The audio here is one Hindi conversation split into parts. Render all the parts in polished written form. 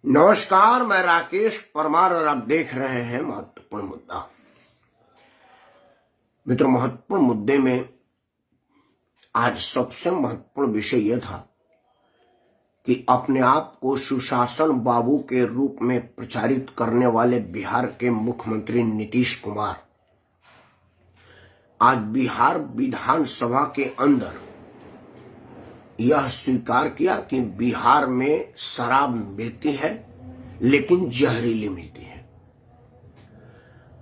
नमस्कार, मैं राकेश परमार और आप देख रहे हैं महत्वपूर्ण मुद्दा। मित्रों, महत्वपूर्ण मुद्दे में आज सबसे महत्वपूर्ण विषय यह था कि अपने आप को सुशासन बाबू के रूप में प्रचारित करने वाले बिहार के मुख्यमंत्री नीतीश कुमार आज बिहार विधानसभा के अंदर यह स्वीकार किया कि बिहार में शराब मिलती है, लेकिन जहरीली मिलती है।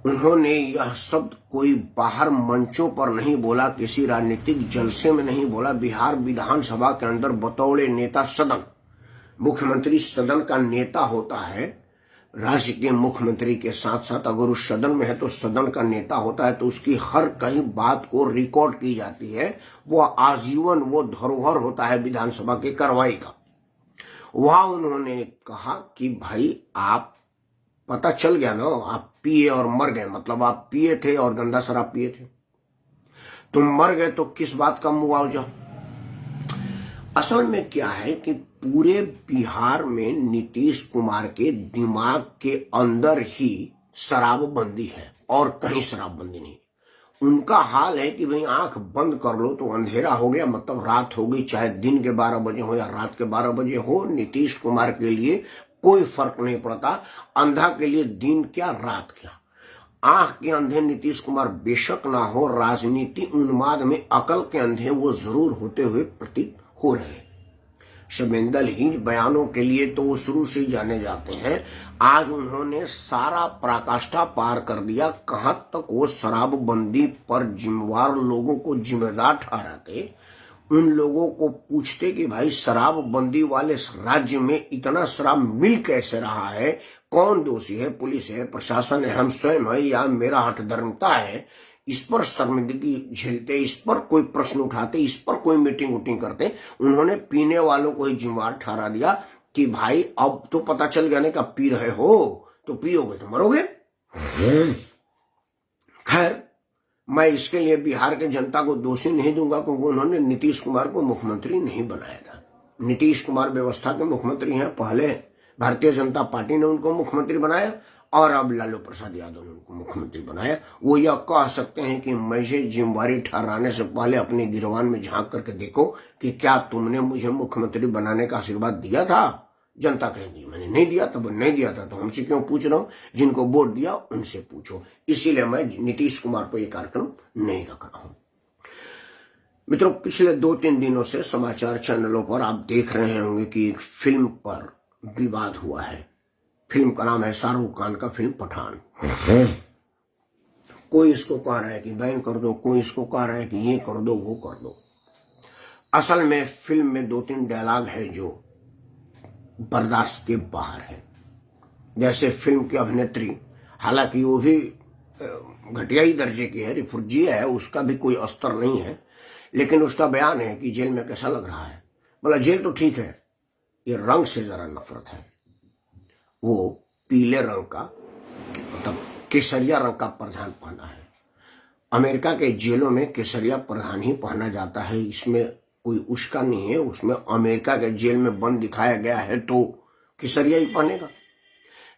उन्होंने यह शब्द कोई बाहर मंचों पर नहीं बोला, किसी राजनीतिक जलसे में नहीं बोला। बिहार विधानसभा के अंदर बतौर नेता सदन, मुख्यमंत्री सदन का नेता होता है। राज्य के मुख्यमंत्री के साथ साथ अगर उस सदन में है तो सदन का नेता होता है, तो उसकी हर कहीं बात को रिकॉर्ड की जाती है। वो आजीवन वो धरोहर होता है विधानसभा की कार्रवाई का। वहां उन्होंने कहा कि भाई, आप पता चल गया ना, आप पिए और मर गए, मतलब आप पिए थे और गंदा शराब पिए थे, तुम मर गए, तो किस बात का मुआवजा। असल में क्या है कि पूरे बिहार में नीतीश कुमार के दिमाग के अंदर ही शराबबंदी है और कहीं शराबबंदी नहीं। उनका हाल है कि भाई आंख बंद कर लो तो अंधेरा हो गया, मतलब रात हो गई, चाहे दिन के 12 बजे हो या रात के 12 बजे हो। नीतीश कुमार के लिए कोई फर्क नहीं पड़ता। अंधा के लिए दिन क्या रात क्या। आंख के अंधे नीतीश कुमार बेशक ना हो, राजनीति उन्माद में अकल के अंधे वो जरूर होते हुए प्रतीत हो रहे। संवेदनहीन बयानों के लिए तो वो शुरू से ही जाने जाते हैं। आज उन्होंने सारा पराकाष्ठा पार कर दिया। कहां तक वो शराबबंदी पर जिम्मेवार लोगों को जिम्मेदार ठहराते, उन लोगों को पूछते कि भाई शराबबंदी वाले राज्य में इतना शराब मिल कैसे रहा है, कौन दोषी है, पुलिस है, प्रशासन है, हम स्वयं है, या मेरा हठधर्मिता है। इस पर शर्मिंदगी झेलते, इस पर कोई प्रश्न उठाते, इस पर कोई मीटिंग उटिंग करते। उन्होंने पीने वालों को ही जिम्मेदार ठहरा दिया कि भाई अब तो पता चल गया ना कि आप पी रहे हो तो पियोगे तो मरोगे। खैर, मैं इसके लिए बिहार के जनता को दोषी नहीं दूंगा, क्योंकि उन्होंने नीतीश कुमार को मुख्यमंत्री नहीं बनाया था। नीतीश कुमार व्यवस्था के मुख्यमंत्री हैं। पहले भारतीय जनता पार्टी ने उनको मुख्यमंत्री बनाया और अब लालू प्रसाद यादव ने उनको मुख्यमंत्री बनाया। वो यह कह सकते हैं कि मुझे जिम्मेवारी ठहराने से पहले अपने गिरवान में झांक करके देखो कि क्या तुमने मुझे मुख्यमंत्री बनाने का आशीर्वाद दिया था। जनता कहेगी मैंने नहीं दिया था। नहीं दिया था तो हमसे क्यों पूछ रहा हूं, जिनको वोट दिया उनसे पूछो। इसीलिए मैं नीतीश कुमार पर यह कार्यक्रम नहीं रख रहा हूं। मित्रों, पिछले 2-3 दिनों से समाचार चैनलों पर आप देख रहे होंगे कि एक फिल्म पर विवाद हुआ है। फिल्म का नाम है शाहरुख खान का फिल्म पठान। कोई इसको कह रहा है कि बैन कर दो, कोई इसको कह रहा है कि ये कर दो, वो कर दो। असल में फिल्म में 2-3 डायलॉग है जो बर्दाश्त के बाहर है। जैसे फिल्म की अभिनेत्री, हालांकि वो भी घटिया ही दर्जे की है, रिफुर्जी है, उसका भी कोई स्तर नहीं है, लेकिन उसका बयान है कि जेल में कैसा लग रहा है। बोला जेल तो ठीक है, ये रंग से जरा नफरत है। वो पीले रंग का, मतलब केसरिया रंग का प्रधान पहना है। अमेरिका के जेलों में केसरिया प्रधान ही पहना जाता है, इसमें कोई उसका नहीं है। उसमें अमेरिका के जेल में बंद दिखाया गया है तो केसरिया ही पहनेगा।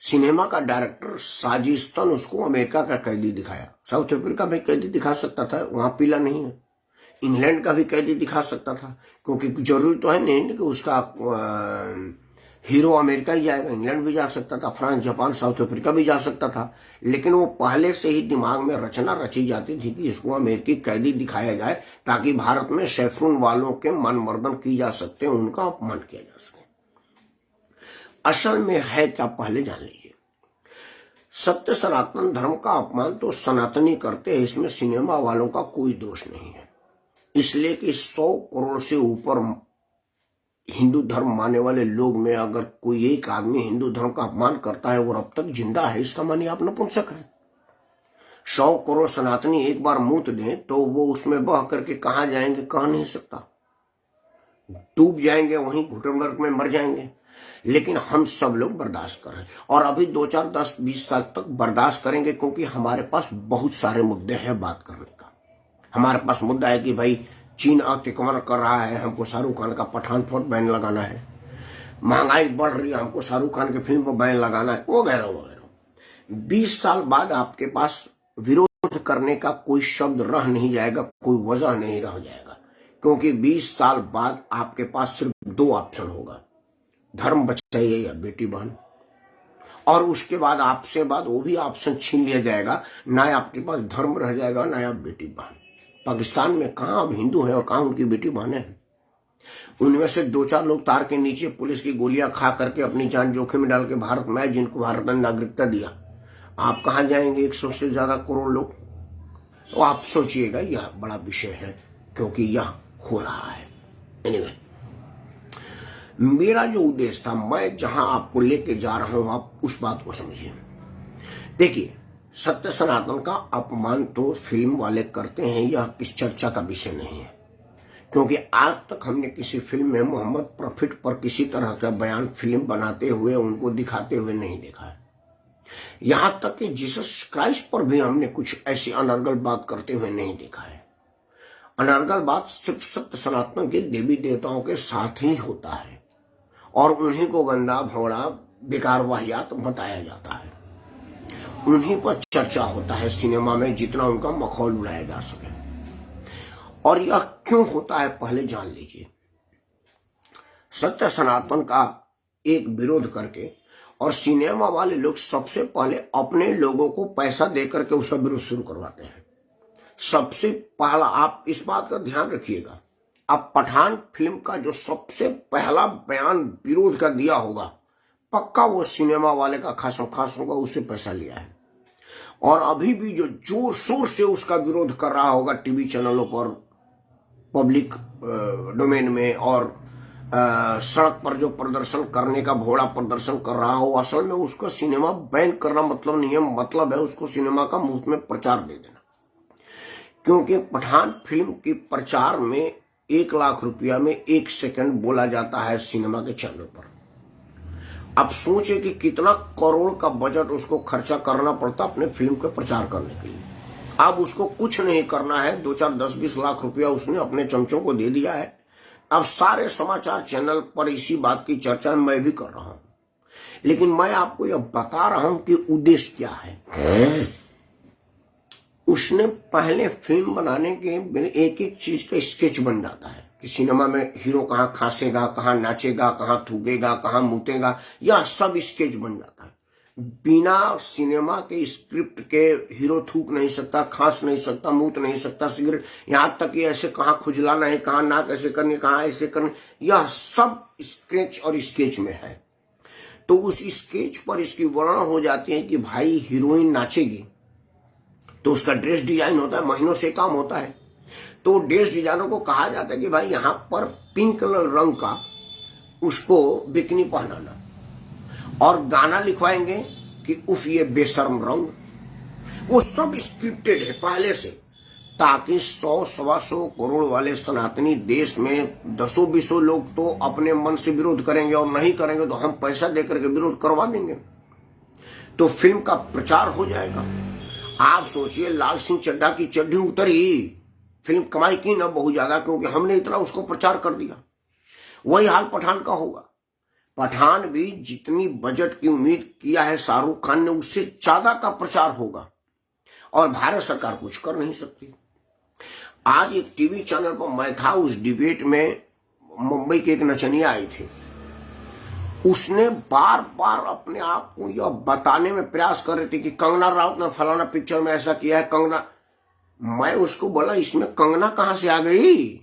सिनेमा का डायरेक्टर साजिस्तन उसको अमेरिका का कैदी दिखाया। साउथ अफ्रीका में कैदी दिखा सकता था, वहां पीला नहीं है। इंग्लैंड का भी कैदी दिखा सकता था, क्योंकि जरूरी तो है नहीं कि उसका हीरो अमेरिका ही जाएगा, इंग्लैंड भी जा सकता था, फ्रांस, जापान, साउथ अफ्रीका भी जा सकता था। लेकिन वो पहले से ही दिमाग में रचना रची जाती थी कि इसको अमेरिकी कैदी दिखाया जाए, ताकि भारत में सैफरून वालों के मनमर्दन की जा सकते, उनका अपमान किया जा सके। असल में है क्या, पहले जान लीजिए। सत्य सनातन धर्म का अपमान तो सनातनी करते हैं, इसमें सिनेमा वालों का कोई दोष नहीं है। इसलिए कि 100 करोड़ से ऊपर हिंदू धर्म मानने वाले लोग में अगर कोई एक आदमी हिंदू धर्म का अपमान करता है और अब तक जिंदा है, इसका मानिए आप नपुंसक है। 100 करोड़ सनातनी एक बार मूत दें तो वो उसमें बह करके कहां जाएंगे, कह नहीं सकता। डूब जाएंगे, वहीं घुटन नरक में मर जाएंगे। लेकिन हम सब लोग बर्दाश्त कर रहे हैं और अभी 2, 4, 10, 20 साल तक बर्दाश्त करेंगे, क्योंकि हमारे पास बहुत सारे मुद्दे हैं बात करने का। हमारे पास मुद्दा है कि भाई चीन अतिक्रमण कर रहा है, हमको शाहरुख खान का पठान पर बैन लगाना है। महंगाई बढ़ रही है, हमको शाहरुख खान की फिल्म पर बैन लगाना है, वगैरह वगैरह। 20 साल बाद आपके पास विरोध करने का कोई शब्द रह नहीं जाएगा, कोई वजह नहीं रह जाएगा, क्योंकि 20 साल बाद आपके पास सिर्फ 2 ऑप्शन होगा, धर्म बचाइए या बेटी बहन। और उसके बाद आपसे बाद वो भी ऑप्शन छीन लिया जाएगा, ना आपके पास धर्म रह जाएगा ना आप बेटी बहन। पाकिस्तान में कहां अब हिंदू है और कहां उनकी बेटी बहन है? उनमें से 2-4 लोग तार के नीचे पुलिस की गोलियां खा करके अपनी जान जोखिम में डाल के भारत में, जिनको भारत ने नागरिकता दिया, आप कहां जाएंगे? 100 से ज्यादा करोड़ लोग। तो आप सोचिएगा, यह बड़ा विषय है क्योंकि यह हो रहा है। एनीवे, मेरा जो उद्देश्य था, मैं जहां आपको लेके जा रहा हूं, आप उस बात को समझिए। देखिए, सत्य सनातन का अपमान तो फिल्म वाले करते हैं, यह किस चर्चा का विषय नहीं है, क्योंकि आज तक हमने किसी फिल्म में मोहम्मद प्रॉफिट पर किसी तरह का बयान फिल्म बनाते हुए, उनको दिखाते हुए नहीं देखा है। यहां तक कि जीसस क्राइस्ट पर भी हमने कुछ ऐसी अनर्गल बात करते हुए नहीं देखा है। अनर्गल बात सिर्फ सत्य सनातन के देवी देवताओं के साथ ही होता है और उन्हीं को गंदा भोड़ा बेकार वाहियात बताया जाता है, उन्हीं पर चर्चा होता है सिनेमा में, जितना उनका मखौल उड़ाया जा सके। और यह क्यों होता है पहले जान लीजिए। सत्य सनातन का एक विरोध करके और सिनेमा वाले लोग सबसे पहले अपने लोगों को पैसा देकर के उसका विरोध शुरू करवाते हैं। सबसे पहला, आप इस बात का ध्यान रखिएगा, अब पठान फिल्म का जो सबसे पहला बयान विरोध का दिया होगा, पक्का वो सिनेमा वाले का खास होगा, उससे पैसा लिया है। और अभी भी जो जोर शोर से उसका विरोध कर रहा होगा टीवी चैनलों पर, पब्लिक डोमेन में, और सड़क पर जो प्रदर्शन करने का भोला प्रदर्शन कर रहा हो, असल में उसको सिनेमा बैन करना मतलब नहीं है, मतलब है उसको सिनेमा का मुफ्त में प्रचार दे देना। क्योंकि पठान फिल्म की प्रचार में 1 लाख रुपया में 1 सेकंड बोला जाता है सिनेमा के चैनल पर। अब सोचे कि कितना करोड़ का बजट उसको खर्चा करना पड़ता अपने फिल्म का प्रचार करने के लिए। अब उसको कुछ नहीं करना है, 2-4, 10-20 लाख रुपया उसने अपने चमचों को दे दिया है। अब सारे समाचार चैनल पर इसी बात की चर्चा मैं भी कर रहा हूं, लेकिन मैं आपको यह बता रहा हूं कि उद्देश्य क्या है। उसने पहले फिल्म बनाने के एक एक चीज का स्केच बन जाता है कि सिनेमा में हीरो कहाँ खांसेगा, कहाँ नाचेगा, कहाँ थूकेगा, कहाँ मुतेगा, यह सब स्केच बन जाता है। बिना सिनेमा के स्क्रिप्ट के हीरो थूक नहीं सकता, खांस नहीं सकता, मूत नहीं सकता, सिगरेट, यहां तक कि ऐसे कहाँ खुजलाना है, कहाँ नाक ऐसे करनी, कहाँ ऐसे करनी, यह सब स्केच और स्केच में है। तो उस स्केच पर इसकी वर्णन हो जाती है कि भाई हीरोइन नाचेगी तो उसका ड्रेस डिजाइन होता है, महीनों से काम होता है। तो ड्रेस डिजाइनर को कहा जाता है कि भाई यहां पर पिंक रंग का उसको बिकनी पहनाना, और गाना लिखवाएंगे कि उफ ये बेशर्म रंग। वो सब स्क्रिप्टेड है पहले से, ताकि 100-125 करोड़ वाले सनातनी देश में 10-20 लोग तो अपने मन से विरोध करेंगे, और नहीं करेंगे तो हम पैसा देकर के विरोध करवा देंगे, तो फिल्म का प्रचार हो जाएगा। आप सोचिए, लाल सिंह चड्ढा की चड्ढी उतरी, फिल्म कमाई की ना बहुत ज्यादा, क्योंकि हमने इतना उसको प्रचार कर दिया। वही हाल पठान का होगा। पठान भी जितनी बजट की उम्मीद किया है शाहरुख खान ने, उससे ज्यादा का प्रचार होगा, और भारत सरकार कुछ कर नहीं सकती। आज एक टीवी चैनल पर मैं था, उस डिबेट में मुंबई के एक नचनिया आई थी, उसने बार बार अपने आप को यह बताने में प्रयास कर रही थी कि कंगना राउत ने फलाना पिक्चर में ऐसा किया है, कंगना। मैं उसको बोला, इसमें कंगना कहां से आ गई?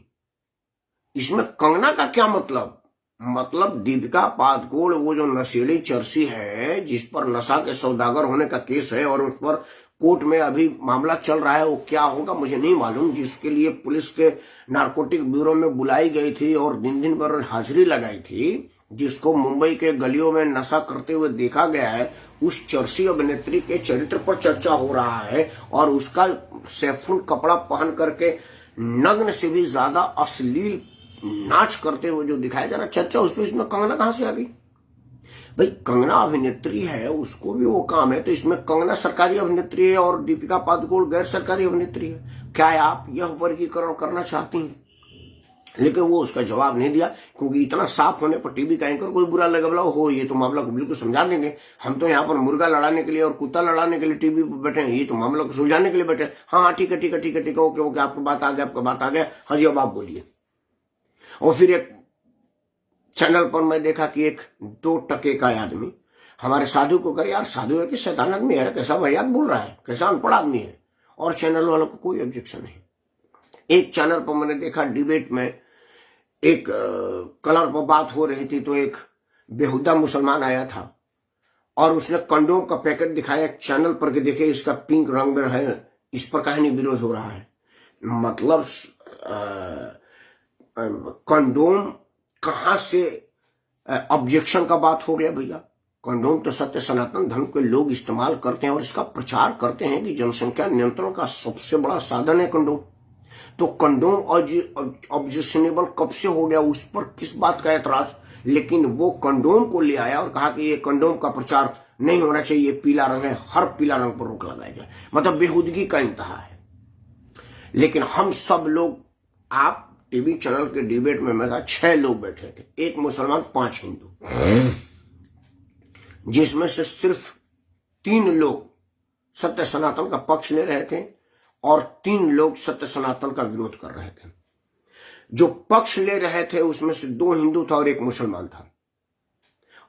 इसमें कंगना का क्या मतलब? मतलब दीपिका पादुकोण वो जो नशेड़ी चर्सी है, जिस पर नशा के सौदागर होने का केस है और उस पर कोर्ट में अभी मामला चल रहा है, वो क्या होगा मुझे नहीं मालूम, जिसके लिए पुलिस के नारकोटिक ब्यूरो में बुलाई गई थी और दिन भर हाजिरी लगाई थी, जिसको मुंबई के गलियों में नशा करते हुए देखा गया है, उस चर्सी अभिनेत्री के चरित्र पर चर्चा हो रहा है, और उसका सैफुन कपड़ा पहन करके नग्न से भी ज्यादा अश्लील नाच करते हुए जो दिखाया जा रहा, चर्चा उस पर। इसमें कंगना कहां से आ गई? भाई कंगना अभिनेत्री है, उसको भी वो काम है, तो इसमें कंगना सरकारी अभिनेत्री है और दीपिका पादुकोण गैर सरकारी अभिनेत्री है। क्या आप यह वर्गीकरण करना चाहती हैं? लेकिन वो उसका जवाब नहीं दिया, क्योंकि इतना साफ होने पर टीवी का एंकर कोई बुरा लगा, बोला हो ये तो मामला को बिल्कुल समझा देंगे, हम तो यहाँ पर मुर्गा लड़ाने के लिए और कुत्ता लड़ाने के लिए टीवी पर बैठे हैं, ये तो मामला को सुलझाने के लिए बैठे हैं। हाँ ठीक है ठीक है ठीक है ठीक है, ओके ओके, आपकी बात आ गया, आपका बात आ गया, हाँ जी अब आप बोलिए। और फिर एक चैनल पर मैं देखा कि एक 2 टके का आदमी हमारे साधु को करे, यार साधु है कि शैतान आदमी है, कैसा वाहियात बोल रहा है, कैसा अनपढ़ आदमी है, और चैनल वालों को कोई ऑब्जेक्शन नहीं। एक चैनल पर मैंने देखा डिबेट में एक कलर पर बात हो रही थी, तो एक बेहुदा मुसलमान आया था और उसने कंडोम का पैकेट दिखाया चैनल पर कि देखिए इसका पिंक रंग में है, इस पर काहे नहीं विरोध हो रहा है। मतलब कंडोम कहां से ऑब्जेक्शन का बात हो गया भैया। कंडोम तो सत्य सनातन धर्म के लोग इस्तेमाल करते हैं और इसका प्रचार करते हैं कि जनसंख्या नियंत्रण का सबसे बड़ा साधन है कंडोम। तो कंडोम ऑब्जेक्शनेबल कब से हो गया, उस पर किस बात का एतराज। लेकिन वो कंडोम को ले आया और कहा कि ये कंडोम का प्रचार नहीं होना चाहिए, पीला रंग है, हर पीला रंग पर रोक लगाया जाए। मतलब बेहूदगी का इंतहा है। लेकिन हम सब लोग, आप टीवी चैनल के डिबेट में मैं था 6 लोग बैठे थे, एक मुसलमान 5 हिंदू, जिसमें से सिर्फ 3 लोग सत्य सनातन का पक्ष ले रहे थे और 3 लोग सत्य सनातन का विरोध कर रहे थे। जो पक्ष ले रहे थे उसमें से 2 हिंदू था और 1 मुसलमान था,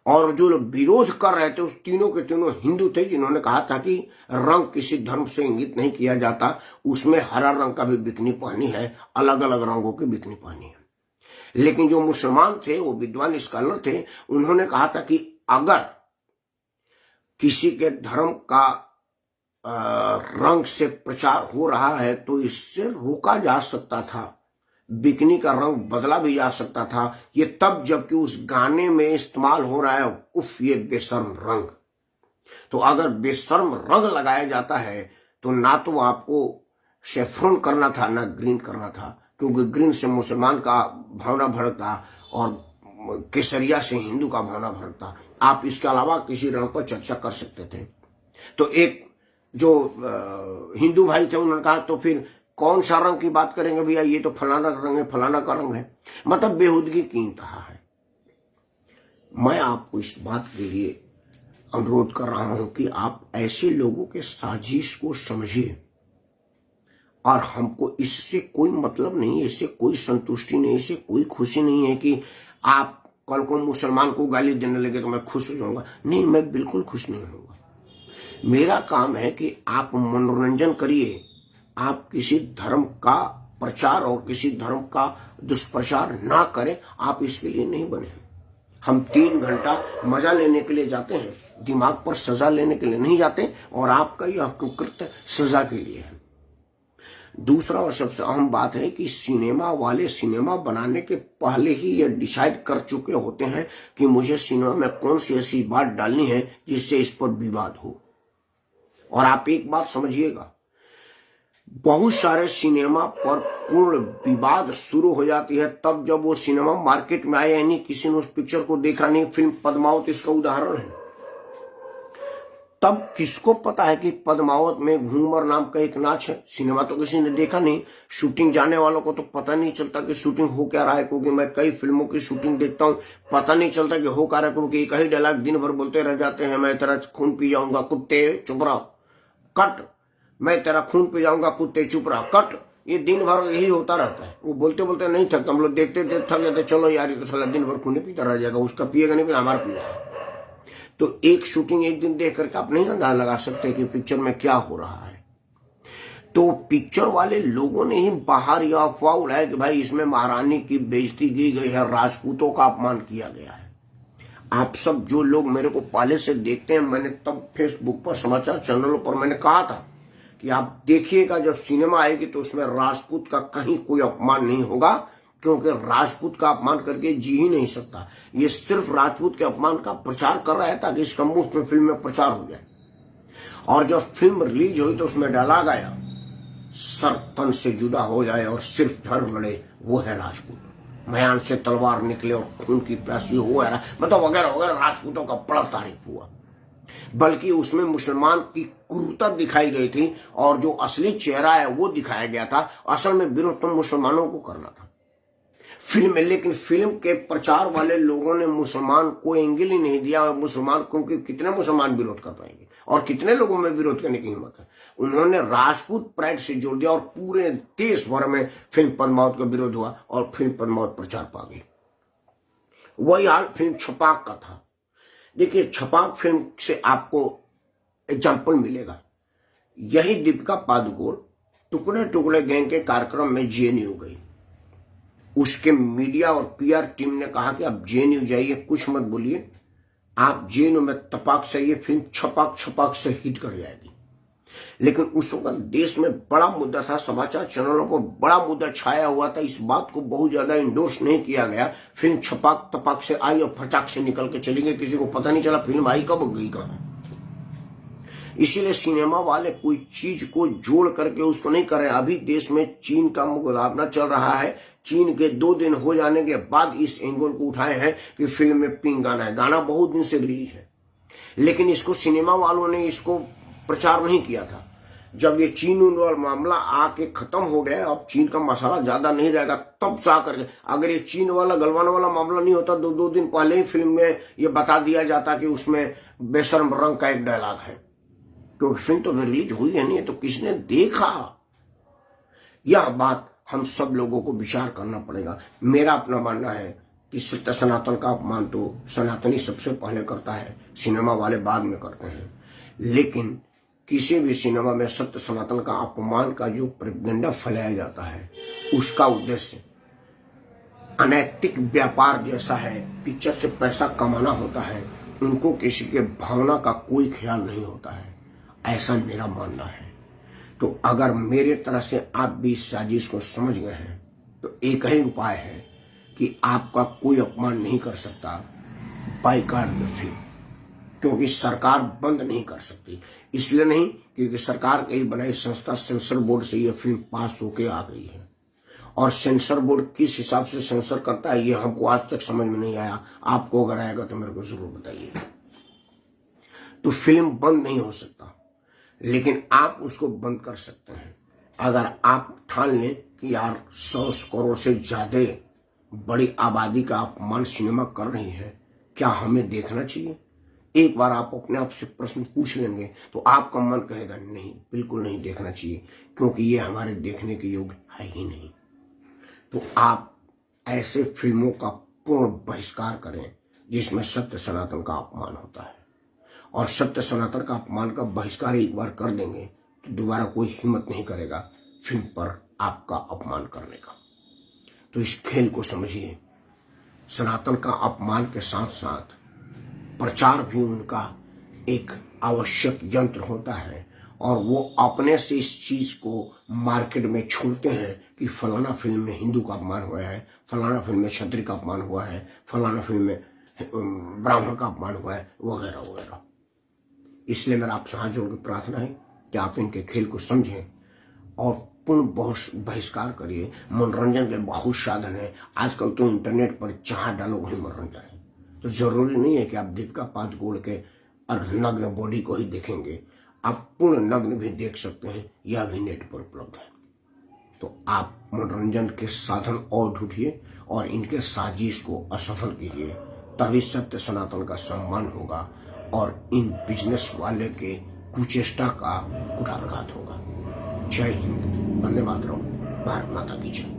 और जो लोग विरोध कर रहे थे उस तीनों के तीनों हिंदू थे, जिन्होंने कहा था कि रंग किसी धर्म से इंगित नहीं किया जाता, उसमें हरा रंग का भी बिकनी पानी है, अलग अलग रंगों की बिकनी पानी है। लेकिन जो मुसलमान थे, वो विद्वान स्कॉलर थे, उन्होंने कहा था कि अगर किसी के धर्म का रंग से प्रचार हो रहा है तो इससे रोका जा सकता था, बिकनी का रंग बदला भी जा सकता था। ये तब जबकि उस गाने में इस्तेमाल हो रहा है उफ ये बेशर्म रंग। तो अगर बेशर्म रंग लगाया जाता है तो ना तो आपको सेफ्रॉन करना था ना ग्रीन करना था, क्योंकि ग्रीन से मुसलमान का भावना भड़कता और केसरिया से हिंदू का भावना भड़कता। आप इसके अलावा किसी रंग पर चर्चा कर सकते थे। तो एक जो हिंदू भाई थे उन्होंने कहा तो फिर कौन सा रंग की बात करेंगे भैया, ये तो फलाना रंग है, फलाना का रंग है। मतलब बेहूदगी की इंतहा है। मैं आपको इस बात के लिए अनुरोध कर रहा हूं कि आप ऐसे लोगों के साजिश को समझिए, और हमको इससे कोई मतलब नहीं है, इससे कोई संतुष्टि नहीं, इससे कोई खुशी नहीं है कि आप कल को मुसलमान को गाली देने लगे तो मैं खुश हो जाऊंगा। नहीं, मैं बिल्कुल खुश नहीं होऊंगा। मेरा काम है कि आप मनोरंजन करिए, आप किसी धर्म का प्रचार और किसी धर्म का दुष्प्रचार ना करें। आप इसके लिए नहीं बने। हम 3 घंटा मजा लेने के लिए जाते हैं, दिमाग पर सजा लेने के लिए नहीं जाते, और आपका यह कृत्य सजा के लिए है। दूसरा और सबसे अहम बात है कि सिनेमा वाले सिनेमा बनाने के पहले ही ये डिसाइड कर चुके होते हैं कि मुझे सिनेमा में कौन सी ऐसी बात डालनी है जिससे इस पर विवाद हो। और आप एक बात समझिएगा, बहुत सारे सिनेमा पर पूर्ण विवाद शुरू हो जाती है तब जब वो सिनेमा मार्केट में आया नहीं, किसी ने उस पिक्चर को देखा नहीं। फिल्म पद्मावत इसका उदाहरण है। तब किसको पता है कि पद्मावत में घूमर नाम का एक नाच है। सिनेमा तो किसी ने देखा नहीं, शूटिंग जाने वालों को तो पता नहीं चलता कि शूटिंग हो क्या रहा है, क्योंकि मैं कई फिल्मों की शूटिंग देखता हूँ, पता नहीं चलता कि हो क्या रहा है, क्योंकि एक ही डायलॉग दिन भर बोलते रह जाते हैं। मैं तेरा खून पी जाऊंगा कुत्ते चुप रहो, कट। मैं तेरा खून पी जाऊंगा कुत्ते चुप रहो, कट। ये दिन भर यही होता रहता है। वो बोलते बोलते नहीं थकता, हम लोग देखते देखते थक जाते, चलो यार ये तो साला दिन भर खून पीता रह जाएगा, उसका पिएगा नहीं, हमारा पी रहा है। तो एक शूटिंग एक दिन देख करके आप नहीं अंदाजा लगा सकते कि पिक्चर में क्या हो रहा है। तो पिक्चर वाले लोगों ने ही बाहर यह अफवाह उड़ाया कि भाई इसमें महारानी की बेइज्जती की गई है, राजपूतों का अपमान किया गया है। आप सब जो लोग मेरे को पहले से देखते हैं, मैंने तब फेसबुक पर समाचार चैनलों पर मैंने कहा था कि आप देखिएगा जब सिनेमा आएगी तो उसमें राजपूत का कहीं कोई अपमान नहीं होगा, क्योंकि राजपूत का अपमान करके जी ही नहीं सकता। ये सिर्फ राजपूत के अपमान का प्रचार कर रहा है ताकि इसका मुफ्त में फिल्म में प्रचार हो जाए। और जब फिल्म रिलीज हुई तो उसमें डायलॉग आया, सर तन से जुदा हो जाए और सिर्फ धर्म लड़े वो है राजपूत, म्यान से तलवार निकले और खून की प्यासी हो है, मतलब वगैरह वगैरह। राजपूतों का बड़ा तारीफ हुआ। बल्कि उसमें मुसलमान की क्रूरता दिखाई गई थी और जो असली चेहरा है वो दिखाया गया था। असल में विरोध तो मुसलमानों को करना था। फिल्म है, लेकिन फिल्म के प्रचार वाले लोगों ने मुसलमान को एंगल ही नहीं दिया। और मुसलमान, क्योंकि कितने मुसलमान विरोध कर पाएंगे और कितने लोगों में विरोध करने की हिम्मत है। उन्होंने राजपूत प्राइड से जोड़ दिया और पूरे देश भर में फिल्म पद्मावत का विरोध हुआ और फिल्म पद्मावत प्रचार पा गई। वही हाल फिल्म छपाक का था। देखिए, छपाक फिल्म से आपको एग्जाम्पल मिलेगा। यही दीपिका पादुकोण टुकड़े टुकड़े गैंग के कार्यक्रम में जेएनयू गई। उसके मीडिया और पीआर टीम ने कहा कि आप जेएनयू जाइए, कुछ मत बोलिए, आप जेएनयू में तपाक से ये फिल्म छपाक छपाक से हिट कर जाएगी। लेकिन उस वक्त देश में बड़ा मुद्दा था, समाचार चैनलों पर बड़ा मुद्दा छाया हुआ था। इस बात को बहुत ज्यादा इंडोर्स नहीं किया गया। फिल्म छपाक तपाक से आई और फटाक से निकल के चली गई, किसी को पता नहीं चला फिल्म आई कब गई कब। इसीलिए सिनेमा वाले कोई चीज को जोड़ करके उसको नहीं कर रहे। अभी देश में चीन का मुकाबला चल रहा है। चीन के 2 दिन हो जाने के बाद इस एंगल को उठाए हैं कि फिल्म में पिंक गाना है। गाना बहुत दिन से रिलीज है, लेकिन इसको सिनेमा वालों ने इसको प्रचार नहीं किया था। जब ये चीन वाला मामला आके खत्म हो गया, अब चीन का मसाला ज्यादा नहीं रहेगा, तब से आकर अगर ये चीन वाला गलवान वाला मामला नहीं होता, 2 दिन पहले ही फिल्म में ये बता दिया जाता कि उसमें बेशर्म रंग का एक डायलॉग है। क्योंकि फिल्म तो रिलीज हुई है नहीं, तो किसने देखा? यह बात हम सब लोगों को विचार करना पड़ेगा। मेरा अपना मानना है कि सत्य सनातन का अपमान तो सनातनी सबसे पहले करता है, सिनेमा वाले बाद में करते हैं। लेकिन किसी भी सिनेमा में सत्य सनातन का अपमान का जो प्रोपेगेंडा फैलाया जाता है, उसका उद्देश्य अनैतिक व्यापार जैसा है। पिक्चर से पैसा कमाना होता है, उनको किसी के भावना का कोई ख्याल नहीं होता है, ऐसा मेरा मानना है। तो अगर मेरे तरह से आप भी इस साजिश को समझ गए हैं, तो एक ही उपाय है कि आपका कोई अपमान नहीं कर सकता, बाइकाट द फिल्म। क्योंकि सरकार बंद नहीं कर सकती, इसलिए नहीं क्योंकि सरकार की बनाई संस्था सेंसर बोर्ड से यह फिल्म पास होके आ गई है। और सेंसर बोर्ड किस हिसाब से सेंसर करता है, ये हमको आज तक समझ में नहीं आया। आपको अगर आएगा तो मेरे को जरूर बताइएगा। तो फिल्म बंद नहीं हो सकता, लेकिन आप उसको बंद कर सकते हैं। अगर आप ठान लें कि यार 100 करोड़ से ज्यादा बड़ी आबादी का अपमान सिनेमा कर रही है, क्या हमें देखना चाहिए? एक बार आप अपने आप से प्रश्न पूछ लेंगे तो आपका मन कहेगा नहीं, बिल्कुल नहीं देखना चाहिए, क्योंकि ये हमारे देखने के योग्य है ही नहीं। तो आप ऐसे फिल्मों का पूर्ण बहिष्कार करें जिसमें सत्य सनातन का अपमान होता है। और सत्य सनातन का अपमान का बहिष्कार एक बार कर देंगे तो दोबारा कोई हिम्मत नहीं करेगा फिल्म पर आपका अपमान करने का। तो इस खेल को समझिए। सनातन का अपमान के साथ साथ प्रचार भी उनका एक आवश्यक यंत्र होता है, और वो अपने से इस चीज को मार्केट में छोड़ते हैं कि फलाना फिल्म में हिंदू का अपमान हुआ है, फलाना फिल्म में क्षत्रिय का अपमान हुआ है, फलाना फिल्म में ब्राह्मण का अपमान हुआ है, वगैरह वगैरह। इसलिए मेरा आपसे हाथ जोड़ के प्रार्थना है कि आप इनके खेल को समझें और पूर्ण बहिष्कार करिए। मनोरंजन के बहुत साधन है आजकल, तो इंटरनेट पर जहां डालो वही मनोरंजन है। तो जरूरी नहीं है कि आप दीपिका पादुकोण के नग्न बॉडी को ही देखेंगे, आप पूर्ण नग्न भी देख सकते हैं, यह भी नेट पर उपलब्ध है। तो आप मनोरंजन के साधन और ढूंढिए और इनके साजिश को असफल कीजिए, तभी सत्य सनातन का सम्मान होगा और इन बिजनेस वाले के कुचेष्टा का कुठारघात होगा। जय हिंद, वंदे मातरम, भारत माता की जय।